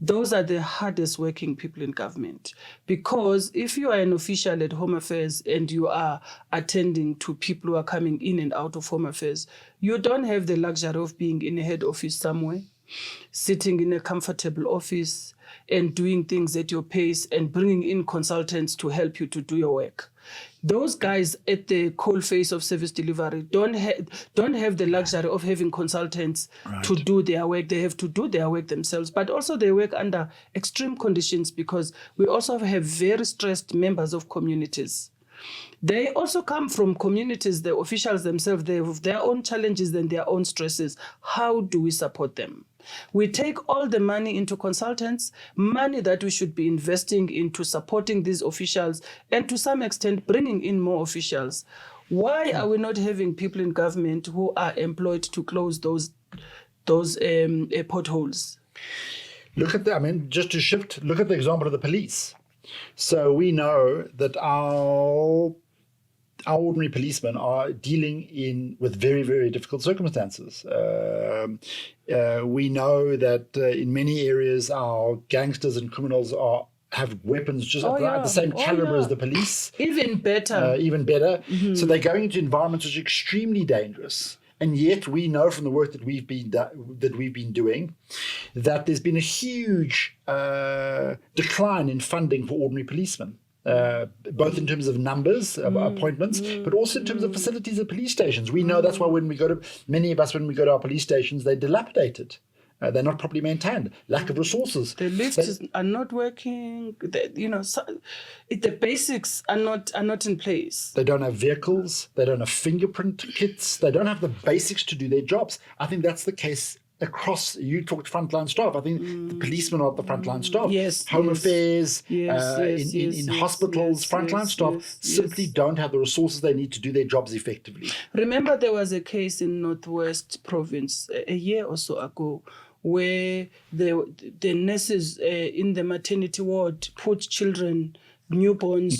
Those are the hardest working people in government, because if you are an official at Home Affairs and you are attending to people who are coming in and out of Home Affairs, you don't have the luxury of being in a head office somewhere, sitting in a comfortable office and doing things at your pace and bringing in consultants to help you to do your work. Those guys at the coalface of service delivery don't have the luxury of having consultants to do their work. They have to do their work themselves, but also they work under extreme conditions, because we also have very stressed members of communities. They also come from communities, the officials themselves, they have their own challenges and their own stresses. How do we support them? We take all the money into consultants, money that we should be investing into supporting these officials and to some extent bringing in more officials. Why are we not having people in government who are employed to close those potholes? Look at just to shift, look at the example of the police. So we know that our ordinary policemen are dealing with very, very difficult circumstances. We know that in many areas our gangsters and criminals have weapons just at the same caliber as the police. Even better. Mm-hmm. So they're going into environments which are extremely dangerous. And yet we know from the work that we've been doing that there's been a huge decline in funding for ordinary policemen. both in terms of numbers of appointments, but also in terms of facilities at police stations. We know that's why many of us, when we go to our police stations, they're dilapidated. They're not properly maintained. Lack of resources. The lifts are not working. The basics are not in place. They don't have vehicles. They don't have fingerprint kits. They don't have the basics to do their jobs. I think that's the case across. You talked frontline staff. I think the policemen are the frontline staff. Yes. Home affairs, in yes, hospitals, frontline staff simply don't have the resources they need to do their jobs effectively. Remember, there was a case in Northwest Province a year or so ago, where the nurses in the maternity ward put newborns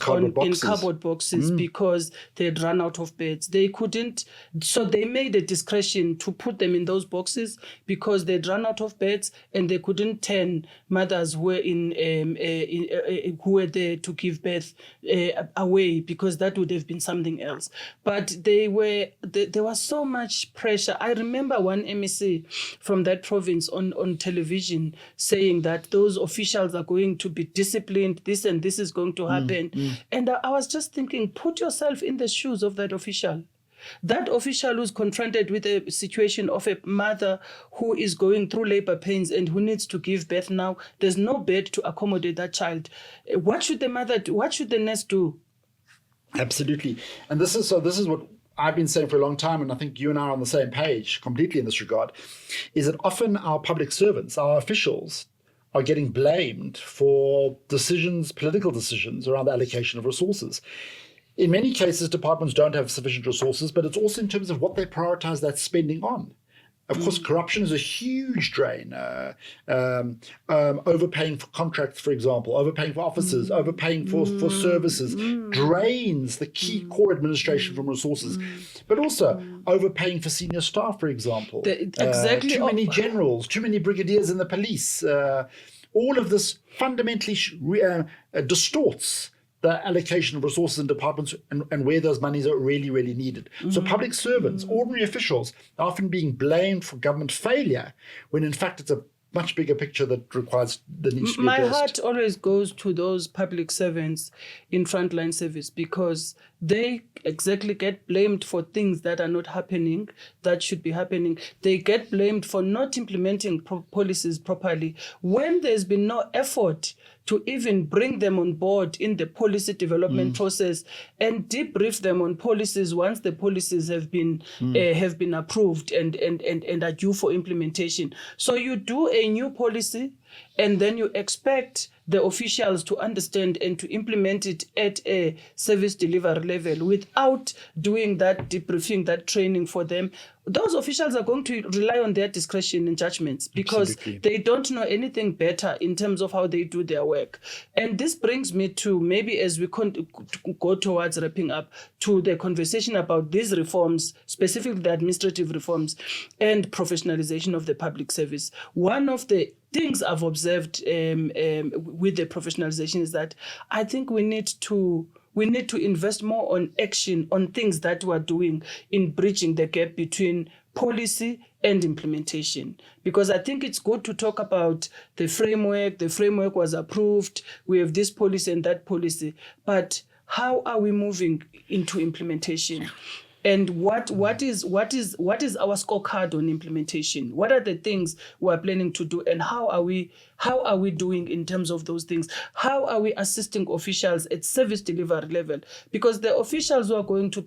in cardboard boxes because they had run out of beds. They couldn't, so they made a discretion to put them in those boxes because they'd run out of beds and they couldn't turn mothers who were who were there to give birth away, because that would have been something else. But there was so much pressure. I remember one MEC from that province on television saying that those officials are going to be disciplined, this and this is going to happen. And I was just thinking, put yourself in the shoes of that official. That official who's confronted with a situation of a mother who is going through labor pains and who needs to give birth now. There's no bed to accommodate that child. What should the mother do? What should the nurse do? Absolutely. And this is what I've been saying for a long time, and I think you and I are on the same page completely in this regard, is that often our public servants, our officials, are getting blamed for political decisions around the allocation of resources. In many cases, departments don't have sufficient resources, but it's also in terms of what they prioritize that spending on. Of course, corruption is a huge drain. Overpaying for contracts, for example, overpaying for officers, overpaying for services, drains the key core administration from resources. But also overpaying for senior staff, for example. Too many generals, too many brigadiers in the police. All of this fundamentally distorts the allocation of resources in departments and where those monies are really, really needed. So public servants, ordinary officials, are often being blamed for government failure, when in fact it's a much bigger picture that needs to be My addressed. heart always goes to those public servants in frontline service, because they exactly get blamed for things that are not happening, that should be happening. They get blamed for not implementing policies properly, when there's been no effort to even bring them on board in the policy development process and debrief them on policies once the policies have been approved and are due for implementation. So you do a new policy, and then you expect the officials to understand and to implement it at a service delivery level without doing that debriefing, that training for them. Those officials are going to rely on their discretion and judgments, because Absolutely. they don't know anything better in terms of how they do their work. And this brings me to, maybe as we go towards wrapping up, to the conversation about these reforms, specifically the administrative reforms and professionalization of the public service. One of the things I've observed with the professionalization is that I think we need to invest more on action, on things that we're doing in bridging the gap between policy and implementation. Because I think it's good to talk about the framework. The framework was approved. We have this policy and that policy. But how are we moving into implementation? And what is our scorecard on implementation? What are the things we're planning to do, and how are we doing in terms of those things? How are we assisting officials at service delivery level? Because the officials who are going to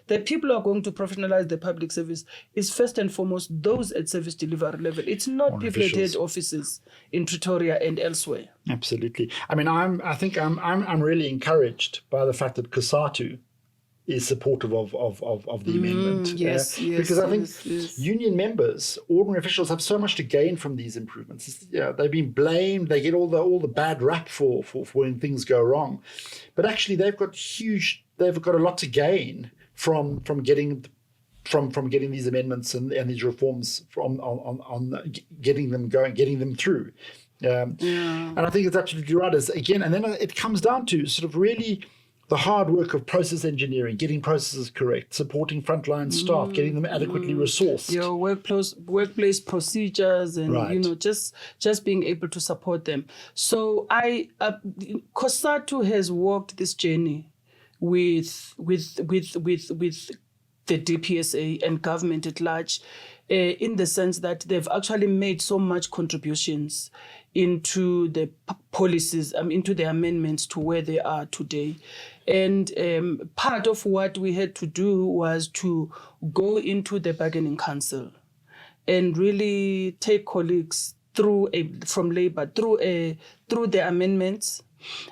the people who are going to professionalize the public service is first and foremost those at service delivery level. It's not people at head offices in Pretoria and elsewhere. Absolutely. I mean, I'm really encouraged by the fact that COSATU is supportive of the amendment. Because I think union members, ordinary officials, have so much to gain from these improvements. They've been blamed. They get all the bad rap for when things go wrong, but actually they've got a lot to gain from getting these amendments and these reforms on getting them going, getting them through. And I think it's absolutely right. And then it comes down to sort of really the hard work of process engineering, getting processes correct, supporting frontline staff, getting them adequately resourced. Your workplace procedures, and Right. just being able to support them. So COSATU has walked this journey with the DPSA and government at large, in the sense that they've actually made so much contributions into the policies, into the amendments to where they are today. And part of what we had to do was to go into the bargaining council and really take colleagues from labor through the amendments.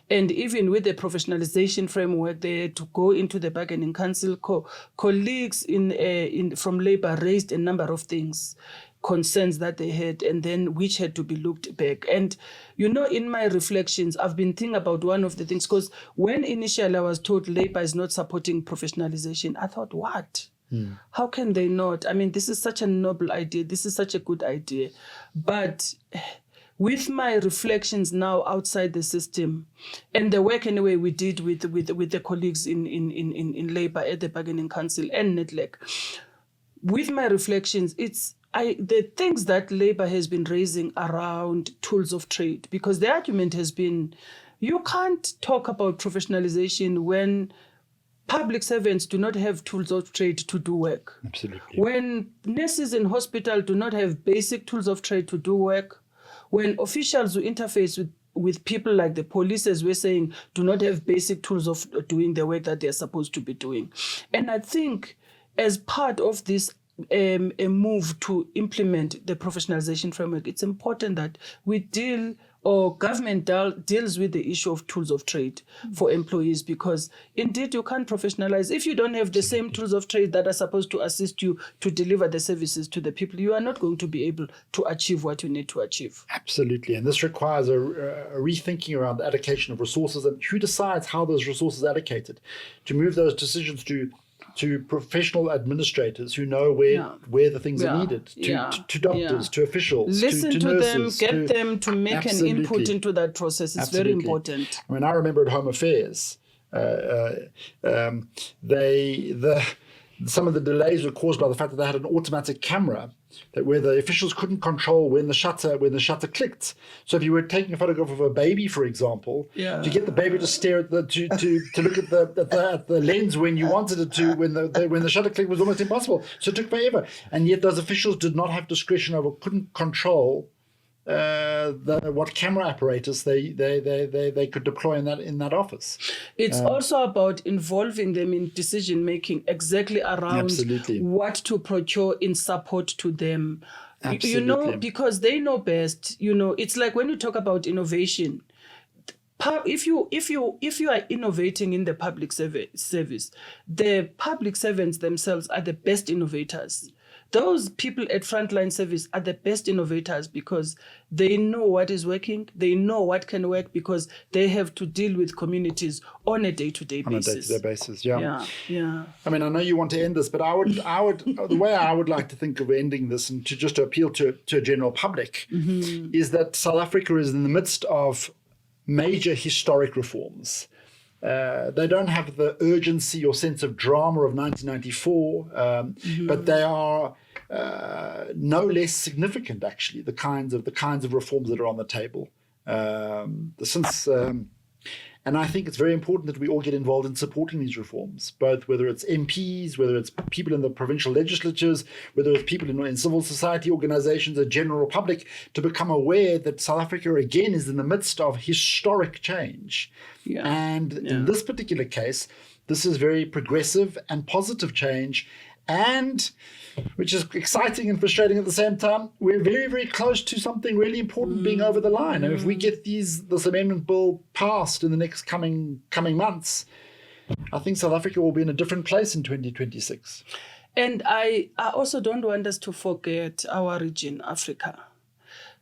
And even with the professionalization framework, they had to go into the bargaining council. Colleagues from labor raised a number of things, concerns that they had, and then which had to be looked back. And in my reflections, I've been thinking about one of the things, because when initially I was told labor is not supporting professionalization, I thought, what? How can they not? I mean, this is such a noble idea. This is such a good idea. But with my reflections now outside the system, and the work anyway we did with the colleagues in labor at the bargaining council and NETLEC, with my reflections, the things that labor has been raising around tools of trade, because the argument has been, you can't talk about professionalization when public servants do not have tools of trade to do work. Absolutely. When nurses in hospital do not have basic tools of trade to do work, when officials who interface with people like the police, as we're saying, do not have basic tools of doing the work that they're supposed to be doing. And I think as part of this a move to implement the professionalization framework, it's important that we government deals with the issue of tools of trade for employees, because indeed you can't professionalize if you don't have the same tools of trade that are supposed to assist you to deliver the services to the people. You are not going to be able to achieve what you need to achieve. Absolutely. And this requires a rethinking around the allocation of resources and who decides how those resources are allocated, to move those decisions to professional administrators who know where the things are needed, to doctors, to officials, listen to nurses, them, get them to make an input into that process. It's very important. I mean, I remember at Home Affairs, some of the delays were caused by the fact that they had an automatic camera where the officials couldn't control when the shutter clicked. So if you were taking a photograph of a baby, for example, to get the baby to stare at to look at the lens when you wanted it to, when the shutter click was almost impossible. So it took forever. And yet those officials did not have discretion over, couldn't control what camera apparatus they could deploy in that office. It's also about involving them in decision making, exactly around what to procure in support to them. Absolutely. Because they know best. It's like when you talk about innovation. If you are innovating in the public service, the public servants themselves are the best innovators. Those people at frontline service are the best innovators because they know what is working, they know what can work, because they have to deal with communities on a day-to-day basis. Yeah. I mean, I know you want to end this, but I would the way I would like to think of ending this, and to just appeal to a general public, is that South Africa is in the midst of major historic reforms. They don't have the urgency or sense of drama of 1994, but they are no less significant, actually, the kinds of reforms that are on the table. And I think it's very important that we all get involved in supporting these reforms, both whether it's MPs, whether it's people in the provincial legislatures, whether it's people in civil society organizations, the general public, to become aware that South Africa, again, is in the midst of historic change. In this particular case, this is very progressive and positive change, and which is exciting and frustrating at the same time. We're very, very close to something really important being over the line. And if we get this amendment bill passed in the next coming months, I think South Africa will be in a different place in 2026. And I also don't want us to forget our region, Africa,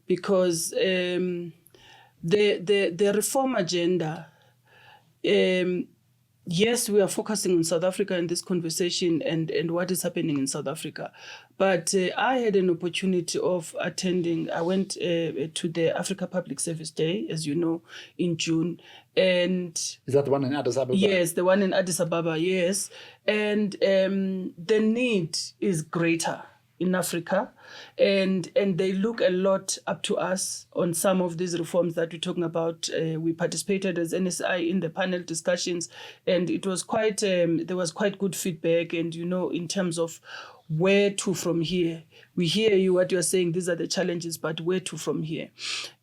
because the reform agenda, Yes, we are focusing on South Africa in this conversation and what is happening in South Africa. But I had an opportunity of attending, I went to the Africa Public Service Day, as you know, in June. And is that the one in Addis Ababa? Yes, the one in Addis Ababa, yes. And the need is greater in Africa, and they look a lot up to us on some of these reforms that we're talking about. We participated as NSI in the panel discussions, and it was quite there was quite good feedback. And in terms of where to from here, we hear you what you're saying. These are the challenges, but where to from here?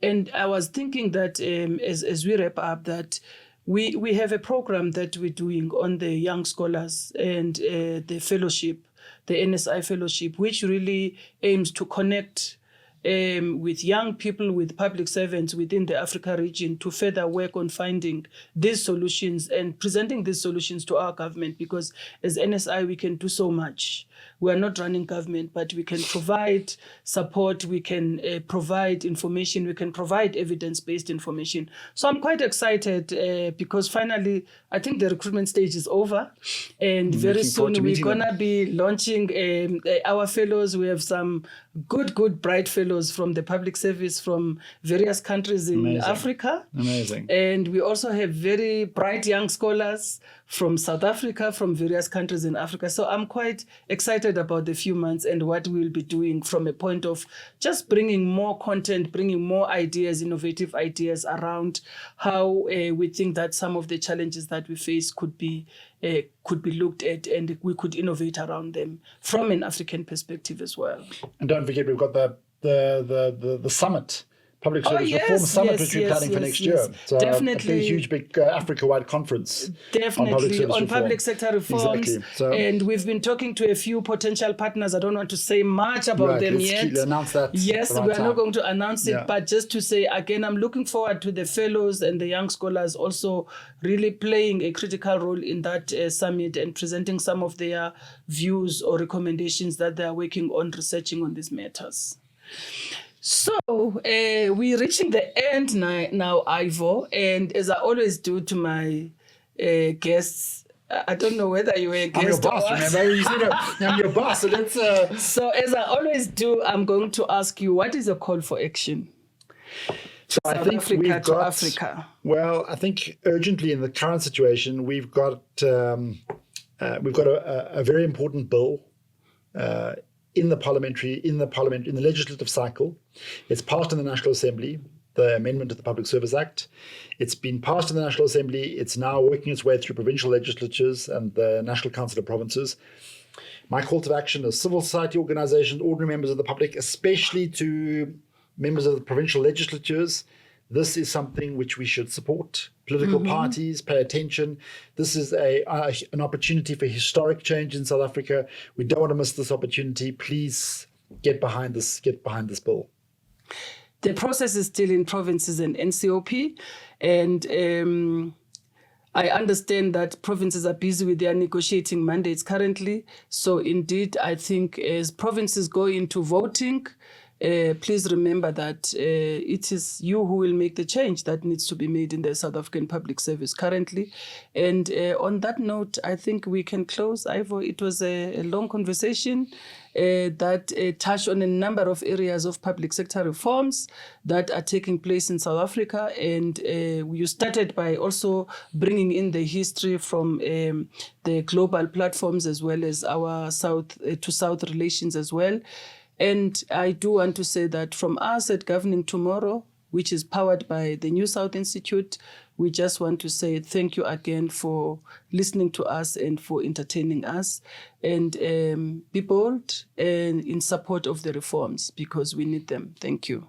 And I was thinking that as we wrap up, that we have a program that we're doing on the young scholars and the fellowship, the NSI fellowship, which really aims to connect with young people, with public servants within the Africa region to further work on finding these solutions and presenting these solutions to our government, because as NSI, we can do so much. We are not running government, but we can provide support, we can provide information, we can provide evidence-based information. So I'm quite excited because finally, I think the recruitment stage is over. And very soon we're going to be launching our fellows. We have some good, bright fellows from the public service from various countries in Africa. Amazing. And we also have very bright young scholars from South Africa, from various countries in Africa. So I'm quite excited about the few months and what we'll be doing from a point of just bringing more content, bringing more ideas, innovative ideas around how we think that some of the challenges that we face could be looked at, and we could innovate around them from an African perspective as well. And don't forget, we've got the summit. Public Service Reform Summit, which we're planning for next year. So definitely. A huge, big Africa-wide conference. Definitely, on public sector reforms. Exactly. So, and we've been talking to a few potential partners. I don't want to say much about them yet. Announce that. Yes, we are not going to announce it, but just to say, again, I'm looking forward to the fellows and the young scholars also really playing a critical role in that summit and presenting some of their views or recommendations that they are working on, researching on these matters. So we're reaching the end now, Ivor, and as I always do to my guests, I don't know whether you were a guest. I'm your boss, remember? You said I'm your boss, so let's... So as I always do, I'm going to ask you, what is a call for action? So I think Africa to Africa. Well, I think urgently in the current situation, we've got a very important bill in the legislative cycle. It's passed in the National Assembly, the amendment to the Public Service Act. It's been passed in the National Assembly. It's now working its way through provincial legislatures and the National Council of Provinces. My call to action is civil society organizations, ordinary members of the public, especially to members of the provincial legislatures. This is something which we should support. Political parties, pay attention. This is an opportunity for historic change in South Africa. We don't want to miss this opportunity. Please get behind this bill. The process is still in provinces and NCOP, and I understand that provinces are busy with their negotiating mandates currently. So indeed, I think as provinces go into voting, please remember that it is you who will make the change that needs to be made in the South African public service currently. And on that note, I think we can close. Ivor, it was a long conversation that touched on a number of areas of public sector reforms that are taking place in South Africa. And you started by also bringing in the history from the global platforms as well as our South-to-South relations as well. And I do want to say that from us at Governing Tomorrow, which is powered by the New South Institute, we just want to say thank you again for listening to us and for entertaining us. And be bold and in support of the reforms because we need them. Thank you.